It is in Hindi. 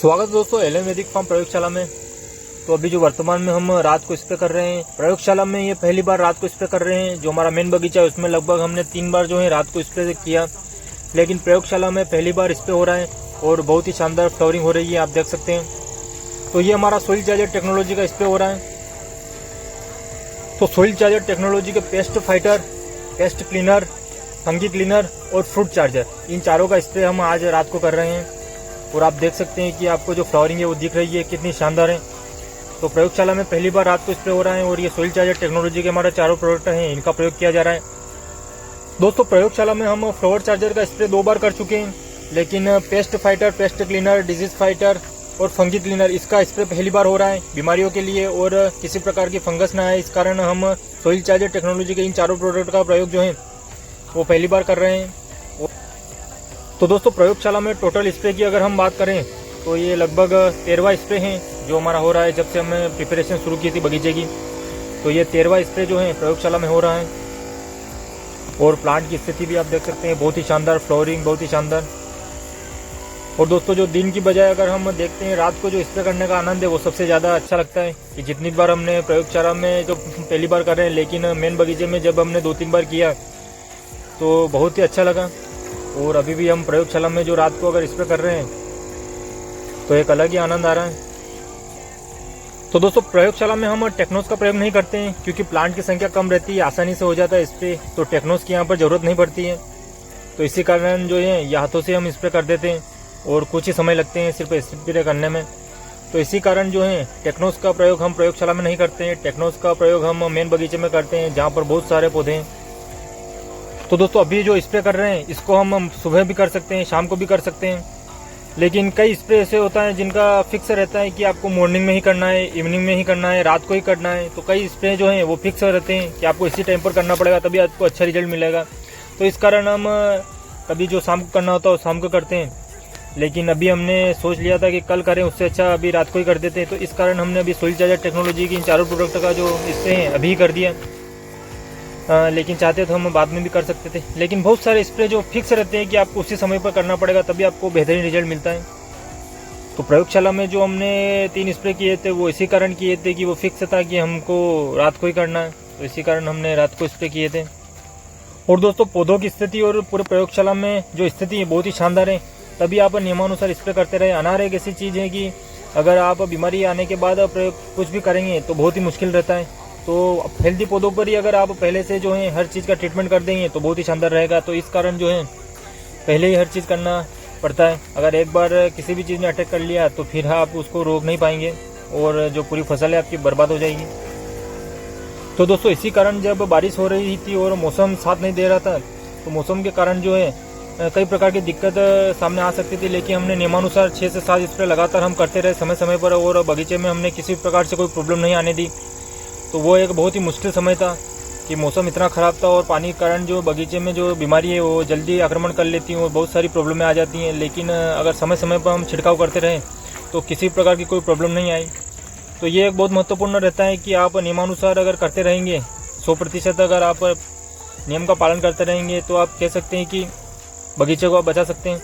स्वागत है दोस्तों एलएम वैदिक फार्म प्रयोगशाला में। तो अभी जो वर्तमान में हम रात को स्प्रे कर रहे हैं प्रयोगशाला में, ये पहली बार रात को स्प्रे कर रहे हैं। जो हमारा मेन बगीचा है उसमें लगभग हमने 3 बार जो है रात को स्प्रे किया, लेकिन प्रयोगशाला में पहली बार स्प्रे हो रहा है और बहुत ही शानदार फ्लावरिंग हो रही है, आप देख सकते हैं। तो ये हमारा सोइल चार्जर टेक्नोलॉजी का स्प्रे हो रहा है। तो सोइल चार्जर टेक्नोलॉजी के paste fighter, paste cleaner, fungi cleaner और फ्रूट चार्जर, इन चारों का स्प्रे हम आज रात को कर रहे हैं। और आप देख सकते हैं कि आपको जो फ्लावरिंग है वो दिख रही है, कितनी शानदार है। तो प्रयोगशाला में पहली बार रात को स्प्रे हो रहा है और ये सोइल चार्जर टेक्नोलॉजी के हमारे चारों प्रोडक्ट हैं, इनका प्रयोग किया जा रहा है। दोस्तों प्रयोगशाला में हम फ्लावर चार्जर का स्प्रे 2 बार कर चुके हैं, लेकिन paste fighter, paste cleaner, disease fighter और फंगी क्लीनर, इसका स्प्रे पहली बार हो रहा है बीमारियों के लिए और किसी प्रकार की फंगस ना आए, इस कारण हम सोइल चार्जर टेक्नोलॉजी के इन चारों प्रोडक्ट का प्रयोग जो है वो पहली बार कर रहे हैं। तो दोस्तों प्रयोगशाला में टोटल स्प्रे की अगर हम बात करें तो ये लगभग 13वां स्प्रे हैं जो हमारा हो रहा है जब से हमने प्रिपरेशन शुरू की थी बगीचे की। तो ये 13वां स्प्रे जो है प्रयोगशाला में हो रहा है और प्लांट की स्थिति भी आप देख सकते हैं, बहुत ही शानदार फ्लावरिंग, बहुत ही शानदार। और दोस्तों जो दिन की बजाय अगर हम देखते हैं रात को जो स्प्रे करने का आनंद है वो सबसे ज़्यादा अच्छा लगता है। कि जितनी बार हमने प्रयोगशाला में जो पहली बार कर रहे हैं, लेकिन मेन बगीचे में जब हमने 2-3 बार किया तो बहुत ही अच्छा लगा। और अभी भी हम प्रयोगशाला में जो रात को अगर स्प्रे कर रहे हैं तो एक अलग ही आनंद आ रहा है। तो दोस्तों प्रयोगशाला में हम टेक्नोस का प्रयोग नहीं करते हैं क्योंकि प्लांट की संख्या कम रहती है, आसानी से हो जाता है स्प्रे, तो टेक्नोस की यहाँ पर ज़रूरत नहीं पड़ती है। तो इसी कारण जो है ये हाथों से हम स्प्रे कर देते हैं और कुछ ही समय लगते हैं सिर्फ स्प्रे करने में। तो इसी कारण जो है टेक्नोस का प्रयोग हम प्रयोगशाला में नहीं करते हैं, टेक्नोस का प्रयोग हम मेन बगीचे में करते हैं जहाँ पर बहुत सारे पौधे हैं। तो दोस्तों अभी जो स्प्रे कर रहे हैं इसको हम सुबह भी कर सकते हैं, शाम को भी कर सकते हैं, लेकिन कई स्प्रे ऐसे होता है जिनका फिक्स रहता है कि आपको मॉर्निंग में ही करना है, इवनिंग में ही करना है, रात को ही करना है। तो कई स्प्रे जो हैं वो फिक्स रहते हैं कि आपको इसी टाइम पर करना पड़ेगा तभी आपको अच्छा रिजल्ट मिलेगा। तो इस कारण हम कभी जो शाम को करना होता है वो शाम को करते हैं, लेकिन अभी हमने सोच लिया था कि कल करें, उससे अच्छा अभी रात को ही कर देते हैं। तो इस कारण हमने अभी सोइल चार्जर टेक्नोलॉजी की इन चारों प्रोडक्ट का जो स्प्रे हैं अभी कर दिया। लेकिन चाहते तो हम बाद में भी कर सकते थे, लेकिन बहुत सारे स्प्रे जो फिक्स रहते हैं कि आपको उसी समय पर करना पड़ेगा तभी आपको बेहतरीन रिजल्ट मिलता है। तो प्रयोगशाला में जो हमने 3 स्प्रे किए थे वो इसी कारण किए थे कि वो फिक्स था कि हमको रात को ही करना है, तो इसी कारण हमने रात को स्प्रे किए थे। और दोस्तों पौधों की स्थिति और पूरे प्रयोगशाला में जो स्थिति है बहुत ही शानदार है, तभी आप नियमानुसार स्प्रे करते रहे। अनार एक ऐसी चीज़ है कि अगर आप बीमारी आने के बाद प्रयोग कुछ भी करेंगे तो बहुत ही मुश्किल रहता है। तो हेल्दी पौधों पर ही अगर आप पहले से जो है हर चीज़ का ट्रीटमेंट कर देंगे तो बहुत ही शानदार रहेगा। तो इस कारण जो है पहले ही हर चीज़ करना पड़ता है। अगर एक बार किसी भी चीज़ ने अटैक कर लिया तो फिर आप उसको रोक नहीं पाएंगे और जो पूरी फसल है आपकी बर्बाद हो जाएगी। तो दोस्तों इसी कारण जब बारिश हो रही थी और मौसम साथ नहीं दे रहा था तो मौसम के कारण जो है कई प्रकार की दिक्कत सामने आ सकती थी, लेकिन हमने नियमानुसार 6 से 7 स्प्रे लगातार हम करते रहे समय समय पर और बगीचे में हमने किसी प्रकार से कोई प्रॉब्लम नहीं आने दी। तो वो एक बहुत ही मुश्किल समय था कि मौसम इतना ख़राब था और पानी के कारण जो बगीचे में जो बीमारी है वो जल्दी आक्रमण कर लेती हैं और बहुत सारी प्रॉब्लमें आ जाती हैं। लेकिन अगर समय समय पर हम छिड़काव करते रहें तो किसी प्रकार की कोई प्रॉब्लम नहीं आई। तो ये एक बहुत महत्वपूर्ण रहता है कि आप नियमानुसार अगर करते रहेंगे, 100% अगर आप नियम का पालन करते रहेंगे तो आप कह सकते हैं कि बगीचे को आप बचा सकते हैं।